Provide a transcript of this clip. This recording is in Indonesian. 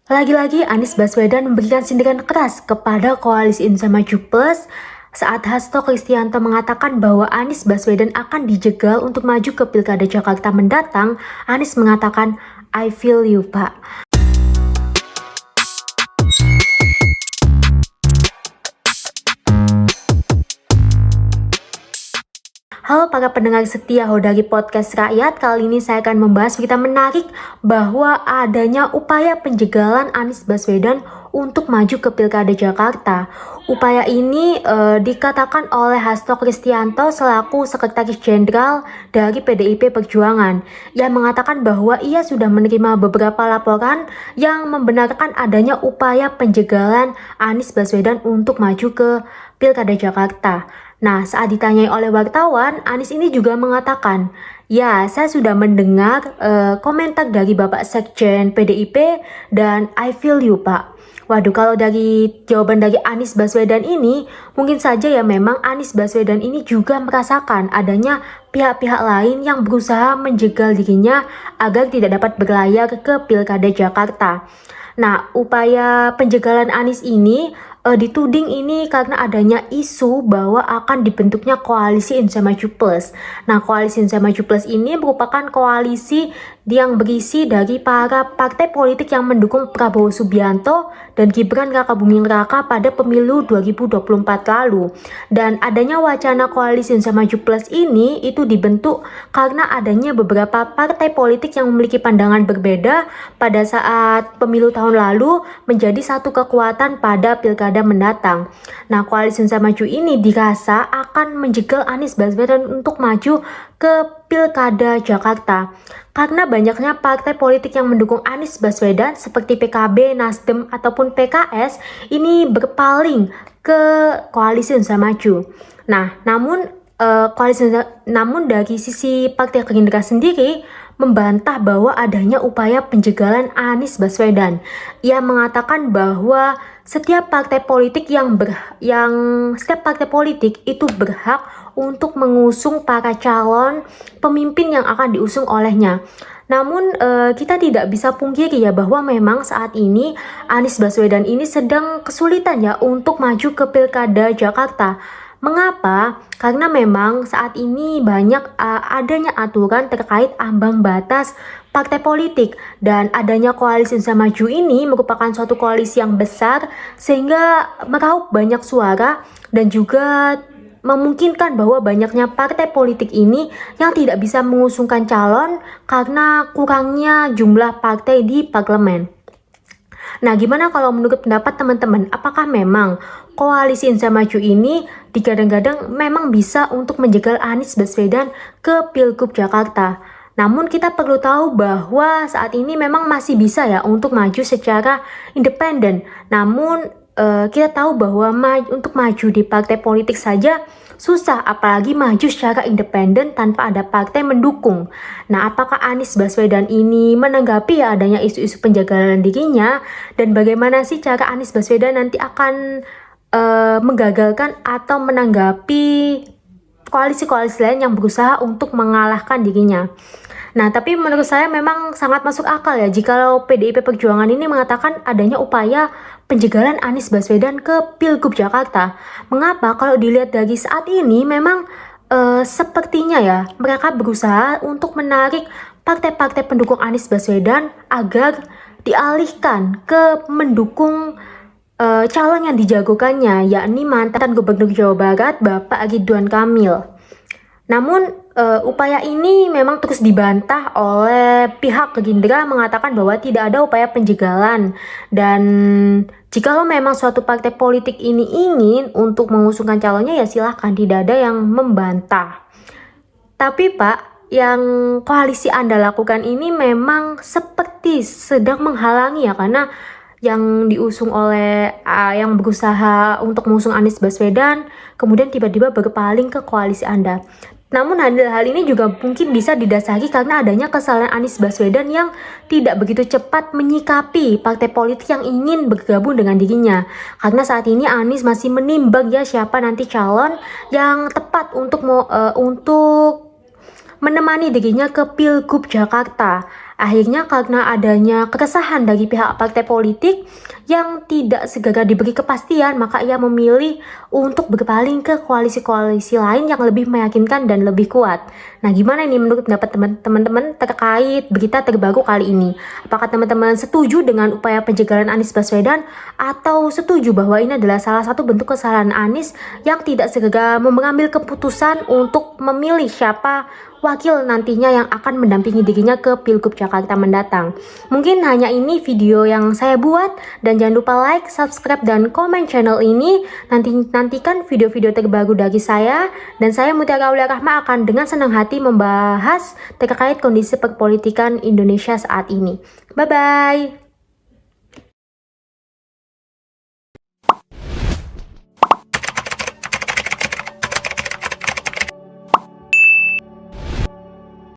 Lagi-lagi Anies Baswedan memberikan sindiran keras kepada koalisi Indonesia Maju Plus saat Hasto Kristianto mengatakan bahwa Anies Baswedan akan dijegal untuk maju ke Pilkada Jakarta mendatang. Anies mengatakan, I feel you, Pak. Halo para pendengar setia Hodari Podcast Rakyat, kali ini saya akan membahas berita menarik bahwa adanya upaya penjegalan Anies Baswedan untuk maju ke Pilkada Jakarta. Upaya ini dikatakan oleh Hasto Kristianto selaku Sekretaris Jenderal dari PDIP Perjuangan. Ia mengatakan bahwa ia sudah menerima beberapa laporan yang membenarkan adanya upaya penjegalan Anies Baswedan untuk maju ke Pilkada Jakarta. Nah, saat ditanyai oleh wartawan, Anies ini juga mengatakan, ya, saya sudah mendengar komentar dari Bapak Sekjen PDIP dan I feel you, Pak. Waduh, kalau dari jawaban dari Anies Baswedan ini, mungkin saja ya memang Anies Baswedan ini juga merasakan adanya pihak-pihak lain yang berusaha menjegal dirinya agar tidak dapat berlayar ke Pilkada Jakarta. Nah, upaya penjegalan Anies ini dituding ini karena adanya isu bahwa akan dibentuknya koalisi Indonesia Maju Plus. Nah, koalisi Indonesia Maju Plus ini merupakan koalisi yang berisi dari para partai politik yang mendukung Prabowo Subianto dan Gibran Rakabuming Raka pada pemilu 2024 lalu. Dan adanya wacana koalisi Indonesia Maju Plus ini itu dibentuk karena adanya beberapa partai politik yang memiliki pandangan berbeda pada saat pemilu tahun lalu menjadi satu kekuatan pada pilkada mendatang. Nah, koalisi Indonesia Maju ini dirasa akan menjegal Anies Baswedan untuk maju ke Pilkada Jakarta. Karena banyaknya partai politik yang mendukung Anies Baswedan seperti PKB, Nasdem, ataupun PKS ini berpaling ke koalisi Indonesia Maju. Nah, namun dari sisi Partai Gerindra sendiri membantah bahwa adanya upaya penjegalan Anies Baswedan. Ia mengatakan bahwa setiap partai politik itu berhak untuk mengusung para calon pemimpin yang akan diusung olehnya. Namun kita tidak bisa pungkiri ya bahwa memang saat ini Anies Baswedan ini sedang kesulitan ya untuk maju ke Pilkada Jakarta. Mengapa? Karena memang saat ini banyak adanya aturan terkait ambang batas partai politik dan adanya koalisi Indonesia Maju ini merupakan suatu koalisi yang besar sehingga meraup banyak suara dan juga memungkinkan bahwa banyaknya partai politik ini yang tidak bisa mengusungkan calon karena kurangnya jumlah partai di parlemen. Nah, gimana kalau menurut pendapat teman-teman? Apakah memang koalisi Indonesia Maju ini digadang-gadang memang bisa untuk menjegal Anies Baswedan ke Pilgub Jakarta? Namun kita perlu tahu bahwa saat ini memang masih bisa ya untuk maju secara independen. Namun kita tahu bahwa untuk maju di partai politik saja susah, apalagi maju secara independen tanpa ada partai mendukung. Nah, apakah Anies Baswedan ini menanggapi adanya isu-isu penjagalan dirinya dan bagaimana sih cara Anies Baswedan nanti akan menggagalkan atau menanggapi koalisi-koalisi lain yang berusaha untuk mengalahkan dirinya? Nah, tapi menurut saya memang sangat masuk akal ya jikalau PDIP Perjuangan ini mengatakan adanya upaya penjegalan Anies Baswedan ke Pilgub Jakarta. Mengapa? Kalau dilihat dari saat ini memang sepertinya ya mereka berusaha untuk menarik partai-partai pendukung Anies Baswedan agar dialihkan ke mendukung calon yang dijagokannya, yakni mantan Gubernur Jawa Barat Bapak Ridwan Kamil. Namun upaya ini memang terus dibantah oleh pihak Gerindra mengatakan bahwa tidak ada upaya penjegalan dan jikalau memang suatu partai politik ini ingin untuk mengusungkan calonnya ya silahkan, tidak ada yang membantah. Tapi Pak, yang koalisi Anda lakukan ini memang seperti sedang menghalangi ya, karena yang diusung oleh yang berusaha untuk mengusung Anies Baswedan kemudian tiba-tiba berpaling ke koalisi Anda. Namun hal ini juga mungkin bisa didasari karena adanya kesalahan Anies Baswedan yang tidak begitu cepat menyikapi partai politik yang ingin bergabung dengan dirinya. Karena saat ini Anies masih menimbang ya siapa nanti calon yang tepat untuk menemani dirinya ke Pilgub Jakarta. Akhirnya karena adanya keresahan dari pihak partai politik yang tidak segera diberi kepastian, maka ia memilih untuk berpaling ke koalisi-koalisi lain yang lebih meyakinkan dan lebih kuat. Nah, gimana ini menurut pendapat teman-teman terkait berita terbaru kali ini? Apakah teman-teman setuju dengan upaya penjagalan Anies Baswedan atau setuju bahwa ini adalah salah satu bentuk kesalahan Anies yang tidak segera mengambil keputusan untuk memilih siapa wakil nantinya yang akan mendampingi dirinya ke Pilgub Jakarta mendatang? Mungkin hanya ini video yang saya buat, dan jangan lupa like, subscribe, dan komen channel ini. Nantikan video-video terbaru dari saya, dan saya Mutiara Aulia Rahma akan dengan senang hati membahas terkait kondisi perpolitikan Indonesia saat ini. Bye-bye!